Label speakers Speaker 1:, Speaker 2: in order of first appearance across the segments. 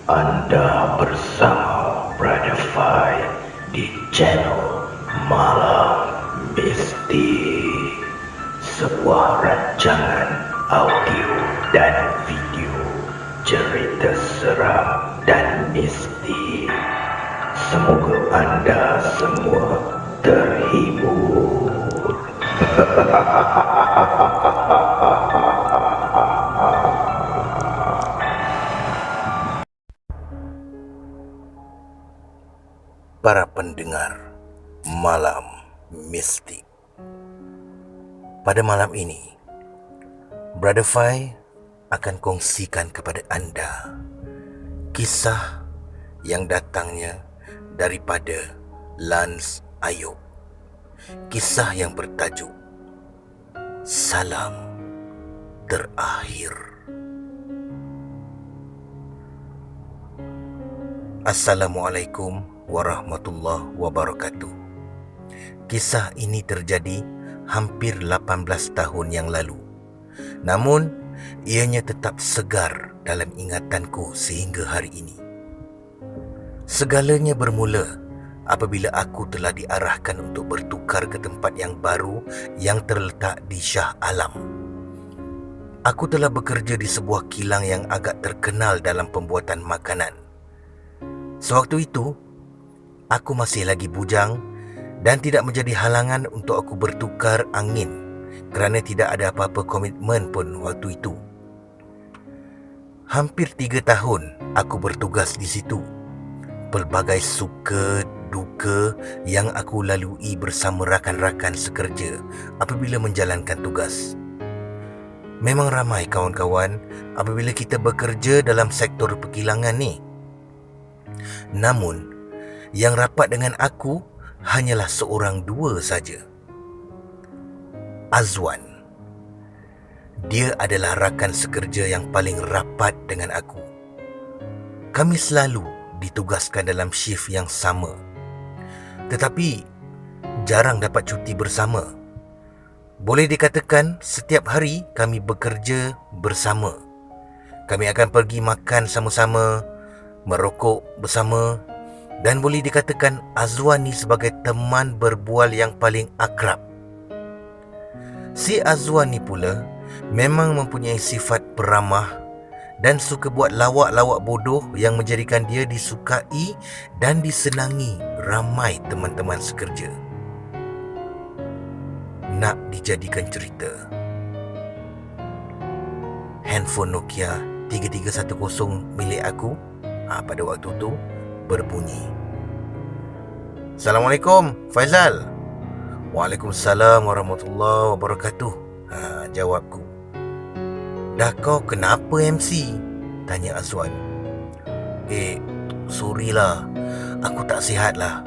Speaker 1: Anda bersama Brother Fai di channel Malam Mistik, sebuah rancangan audio dan video cerita seram dan mistik. Semoga anda semua terhibur. Para pendengar Malam Mistik, pada malam ini Brother Fai akan kongsikan kepada anda kisah yang datangnya daripada Lance Ayub. Kisah yang bertajuk Salam Terakhir. Assalamualaikum warahmatullahi wabarakatuh. Kisah ini terjadi hampir 18 tahun yang lalu. Namun, ianya tetap segar dalam ingatanku sehingga hari ini. Segalanya bermula apabila aku telah diarahkan untuk bertukar ke tempat yang baru yang terletak di Shah Alam. Aku telah bekerja di sebuah kilang yang agak terkenal dalam pembuatan makanan. Sewaktu itu, aku masih lagi bujang dan tidak menjadi halangan untuk aku bertukar angin kerana tidak ada apa-apa komitmen pun waktu itu. Hampir 3 tahun aku bertugas di situ. Pelbagai suka duka yang aku lalui bersama rakan-rakan sekerja apabila menjalankan tugas. Memang ramai kawan-kawan apabila kita bekerja dalam sektor perkilangan ni. Namun, yang rapat dengan aku hanyalah seorang dua saja. Azwan. Dia adalah rakan sekerja yang paling rapat dengan aku. Kami selalu ditugaskan dalam shift yang sama. Tetapi jarang dapat cuti bersama. Boleh dikatakan setiap hari kami bekerja bersama. Kami akan pergi makan sama-sama, merokok bersama, dan boleh dikatakan Azwan ni sebagai teman berbual yang paling akrab. Si Azwan ni pula memang mempunyai sifat peramah dan suka buat lawak-lawak bodoh yang menjadikan dia disukai dan disenangi ramai teman-teman sekerja. Nak dijadikan cerita, handphone Nokia 3310 milik aku pada waktu tu berbunyi. Assalamualaikum, Faizal. Waalaikumsalam warahmatullahi wabarakatuh. Jawabku. Dah kau kenapa MC? Tanya Azwan. Sorry lah. Aku tak sihat lah.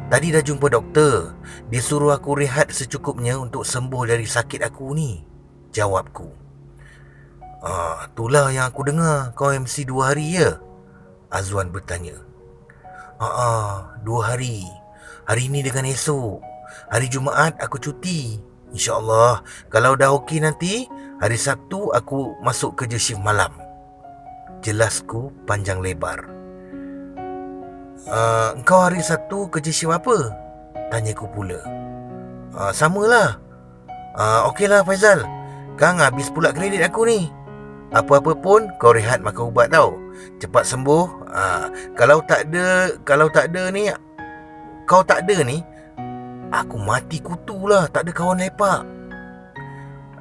Speaker 1: Tadi dah jumpa doktor. Dia suruh aku rehat secukupnya untuk sembuh dari sakit aku ni. Jawabku. Itulah yang aku dengar. Kau MC 2 hari ya? Azwan bertanya. 2 hari. Hari ni dengan esok. Hari Jumaat aku cuti. InsyaAllah, kalau dah okey nanti, hari Sabtu aku masuk kerja shift malam. Jelasku panjang lebar. Engkau hari Sabtu kerja shift apa? Tanyaku pula. Samalah. Okeylah Faizal. Kang habis pula kredit aku ni. Apa-apa pun kau rehat makan ubat tau. Cepat sembuh. Kalau tak ada ni, kau tak ada ni, aku mati kutu lah. Tak ada kawan lepak.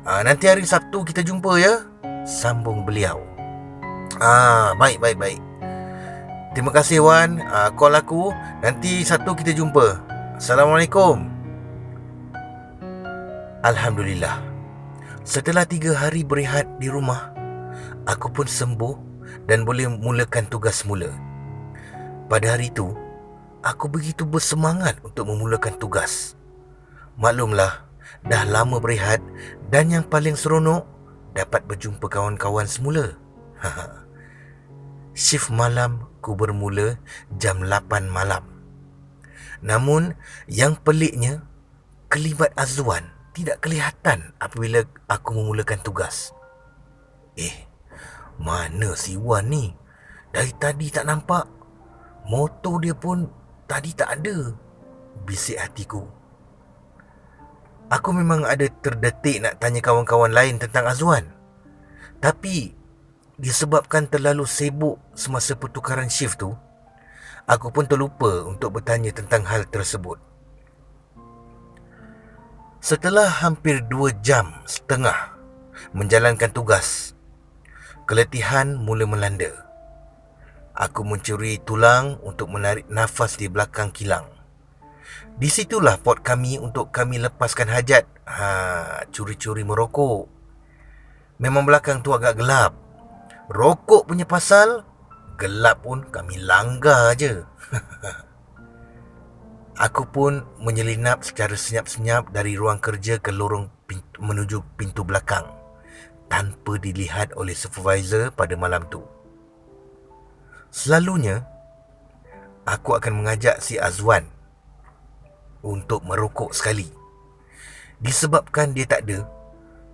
Speaker 1: Nanti hari Sabtu kita jumpa ya, sambung beliau. Baik. Terima kasih Wan. Call aku. Nanti Sabtu kita jumpa. Assalamualaikum. Alhamdulillah. Setelah 3 hari berehat di rumah, aku pun sembuh dan boleh mulakan tugas semula. Pada hari itu, aku begitu bersemangat untuk memulakan tugas. Maklumlah, dah lama berehat dan yang paling seronok dapat berjumpa kawan-kawan semula. Shift malam ku bermula jam 8 malam. Namun, yang peliknya, kelibat Azwan tidak kelihatan apabila aku memulakan tugas. Mana si Wan ni? Dari tadi tak nampak. Motor dia pun tadi tak ada, bisik hatiku. Aku memang ada terdetik nak tanya kawan-kawan lain tentang Azwan. Tapi disebabkan terlalu sibuk semasa pertukaran shift tu, aku pun terlupa untuk bertanya tentang hal tersebut. Setelah hampir 2 jam setengah menjalankan tugas, keletihan mula melanda. Aku mencuri tulang untuk menarik nafas di belakang kilang. Di situlah pot kami untuk kami lepaskan hajat. Curi-curi merokok. Memang belakang tu agak gelap. Rokok punya pasal, gelap pun kami langgar je. Aku pun menyelinap secara senyap-senyap dari ruang kerja ke lorong menuju pintu belakang, tanpa dilihat oleh supervisor pada malam tu. Selalunya, aku akan mengajak si Azwan untuk merokok sekali. Disebabkan dia tak ada,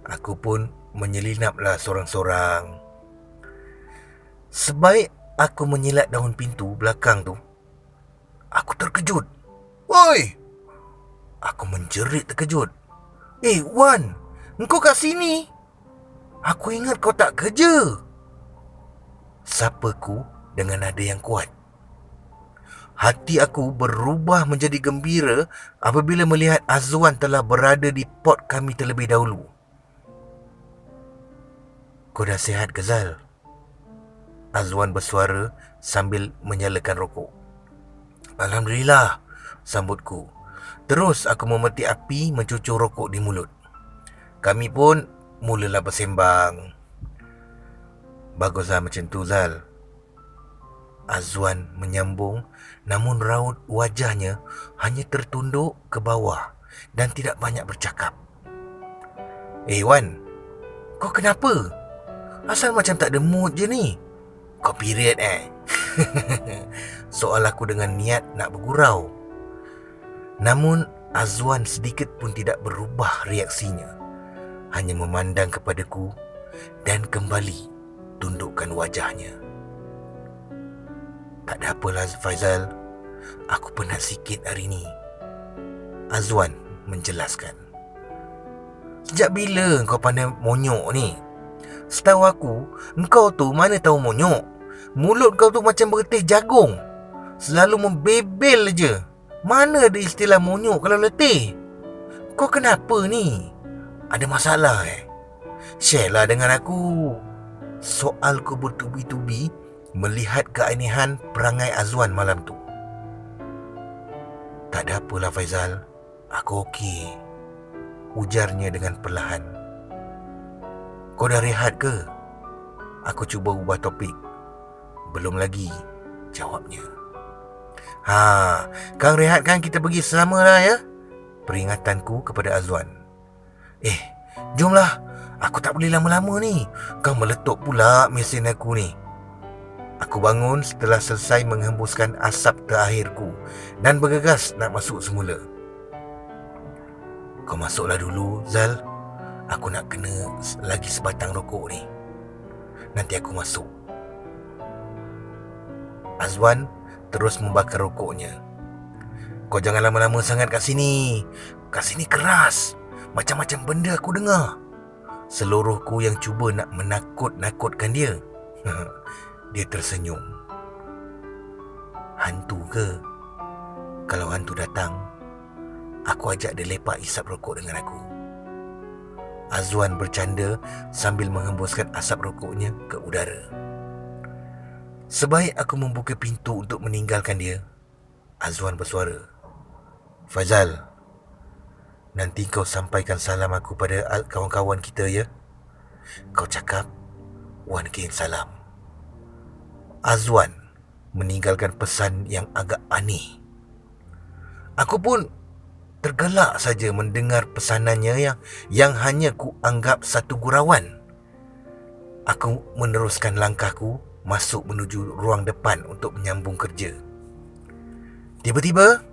Speaker 1: aku pun menyelinaplah sorang-sorang. Sebaik aku menyilat daun pintu belakang tu, aku terkejut. Oi! Aku menjerit terkejut. Wan, engkau kat sini? Aku ingat kau tak kerja. Sapaku dengan nada yang kuat. Hati aku berubah menjadi gembira apabila melihat Azwan telah berada di pot kami terlebih dahulu. Kau dah sihat ke, Zal? Azwan bersuara sambil menyalakan rokok. Alhamdulillah, sambutku. Terus aku memetik api mencucur rokok di mulut. Kami pun mulalah bersembang. Baguslah macam tu, Zal. Azwan menyambung, namun raut wajahnya hanya tertunduk ke bawah dan tidak banyak bercakap. Wan, kau kenapa? Asal macam tak ada mood je ni. Kau period Soal aku dengan niat nak bergurau. Namun Azwan sedikit pun tidak berubah reaksinya. Hanya memandang kepadaku dan kembali tundukkan wajahnya. Tak ada apalah, Faizal. Aku penat sikit hari ni, Azwan menjelaskan. Sejak bila kau pandai monyok ni? Setahu aku, engkau tu mana tahu monyok. Mulut kau tu macam berteh jagung. Selalu membebel je. Mana ada istilah monyok kalau letih? Kau kenapa ni? Ada masalah Share lah dengan aku. Soalku bertubi-tubi melihat keanehan perangai Azwan malam tu. Tak ada apalah, Faizal. Aku okey, ujarnya dengan perlahan. Kau dah rehat ke? Aku cuba ubah topik. Belum lagi, jawabnya. Kang rehat kan, kita pergi selama lah ya? Peringatanku kepada Azwan. Jomlah. Aku tak boleh lama-lama ni. Kang meletup pula mesin aku ni. Aku bangun setelah selesai menghembuskan asap terakhirku dan bergegas nak masuk semula. Kau masuklah dulu, Zal. Aku nak kena lagi sebatang rokok ni. Nanti aku masuk. Azwan terus membakar rokoknya. Kau jangan lama-lama sangat kat sini. Kat sini keras. Macam-macam benda aku dengar. Seluruhku yang cuba nak menakut-nakutkan dia. Dia tersenyum. Hantu ke? Kalau hantu datang, aku ajak dia lepak isap rokok dengan aku. Azwan bercanda sambil menghembuskan asap rokoknya ke udara. Sebaik aku membuka pintu untuk meninggalkan dia, Azwan bersuara. Faizal, nanti kau sampaikan salam aku pada kawan-kawan kita ya. Kau cakap, Wan kirim salam. Azwan meninggalkan pesan yang agak aneh. Aku pun tergelak saja mendengar pesanannya yang hanya ku anggap satu gurauan. Aku meneruskan langkahku masuk menuju ruang depan untuk menyambung kerja. Tiba-tiba,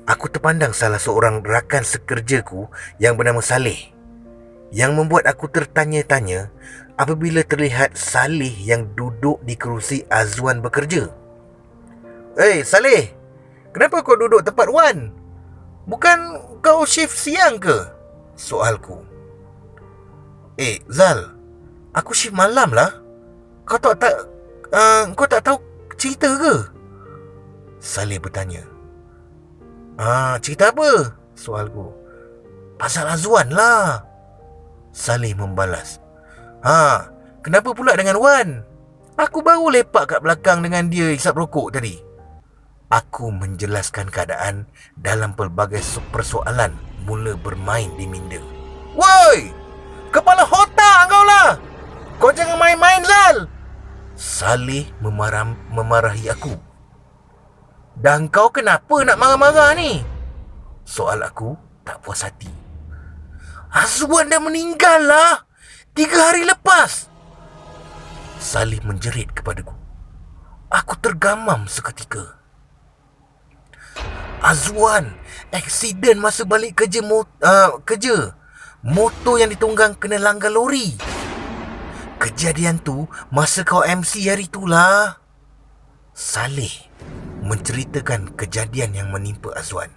Speaker 1: aku terpandang salah seorang rakan sekerjaku yang bernama Saleh, yang membuat aku tertanya-tanya apabila terlihat Saleh yang duduk di kerusi Azwan bekerja. Saleh, kenapa kau duduk tempat Wan? Bukan kau shift siang ke? Soalku. Zal, aku shift malam lah. Kau tak tahu cerita ke? Saleh bertanya. Cerita apa? Soalku. Pasal Azwan lah. Saleh membalas. Kenapa pula dengan Wan? Aku baru lepak kat belakang dengan dia hisap rokok tadi. Aku menjelaskan keadaan dalam pelbagai persoalan mula bermain di minda. Woi! Kepala otak kau lah! Kau jangan main-main, Zal! Saleh memarahi aku. Dan kau kenapa nak marah-marah ni? Soal aku tak puas hati. Azwan dah meninggal lah 3 hari lepas. Saleh menjerit kepadaku. Aku tergamam seketika. Azwan aksiden masa balik kerja. Motor yang ditunggang kena langgar lori. Kejadian tu masa kau MC hari tu lah. Saleh menceritakan kejadian yang menimpa Azwan.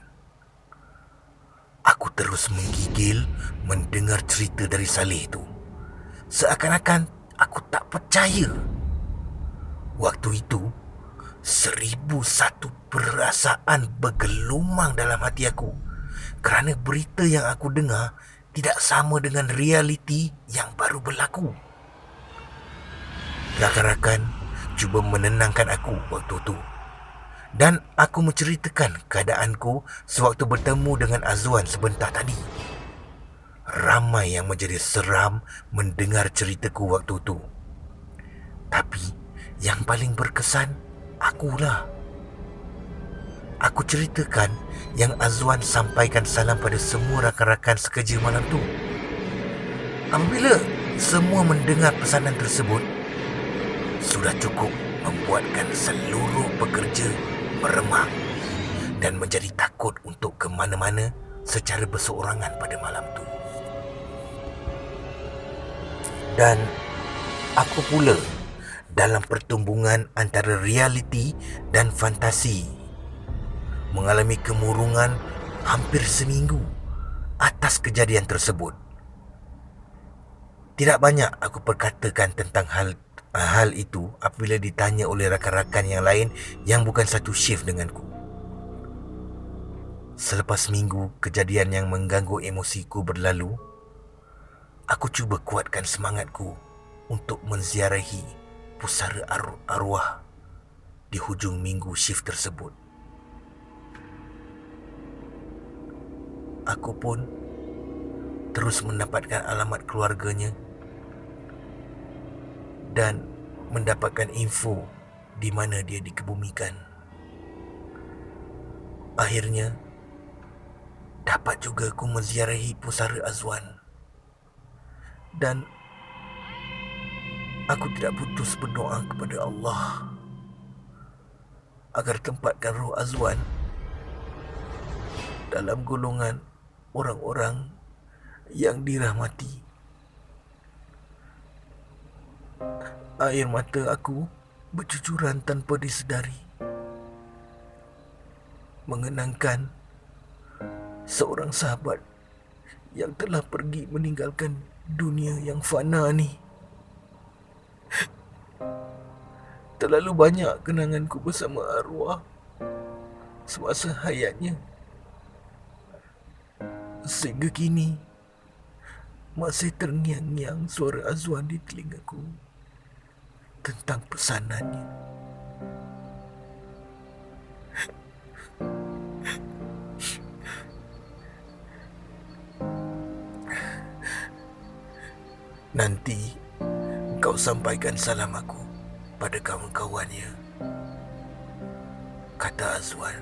Speaker 1: Aku terus menggigil mendengar cerita dari Saleh tu. Seakan-akan aku tak percaya. Waktu itu, 1001 perasaan bergelumang dalam hati aku kerana berita yang aku dengar tidak sama dengan realiti yang baru berlaku. Rakan-rakan cuba menenangkan aku waktu tu, dan aku menceritakan keadaanku sewaktu bertemu dengan Azwan sebentar tadi. Ramai yang menjadi seram mendengar ceritaku waktu tu. Tapi yang paling berkesan akulah. Aku ceritakan yang Azwan sampaikan salam pada semua rakan-rakan sekerja malam tu. Apabila semua mendengar pesanan tersebut, sudah cukup membuatkan seluruh pekerja meremang dan menjadi takut untuk ke mana-mana secara berseorangan pada malam tu. Dan aku pula dalam pertumbungan antara realiti dan fantasi mengalami kemurungan hampir seminggu atas kejadian tersebut. Tidak banyak aku perkatakan tentang hal itu apabila ditanya oleh rakan-rakan yang lain yang bukan satu shift denganku. Selepas minggu kejadian yang mengganggu emosiku berlalu, aku cuba kuatkan semangatku untuk menziarahi pusara arwah di hujung minggu shift tersebut. Aku pun terus mendapatkan alamat keluarganya dan mendapatkan info di mana dia dikebumikan. Akhirnya, dapat juga aku menziarahi pusara Azwan. Dan aku tidak putus berdoa kepada Allah agar tempatkan roh Azwan dalam golongan orang-orang yang dirahmati. Air mata aku bercucuran tanpa disedari, mengenangkan seorang sahabat yang telah pergi meninggalkan dunia yang fana ni. Terlalu banyak kenanganku bersama arwah semasa hayatnya, sehingga kini masih terngiang-ngiang suara Azwan di telingaku tentang pesanannya. Nanti kau sampaikan salam aku pada kawan-kawannya, kata Azwan.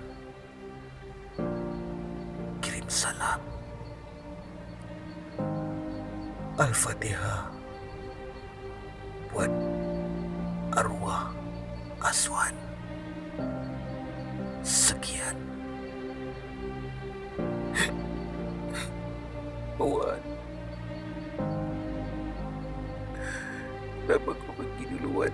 Speaker 1: Kirim salam. Al-Fatihah buat arwah Azwan. Sekian. Wan. kenapa kau pergi duluan?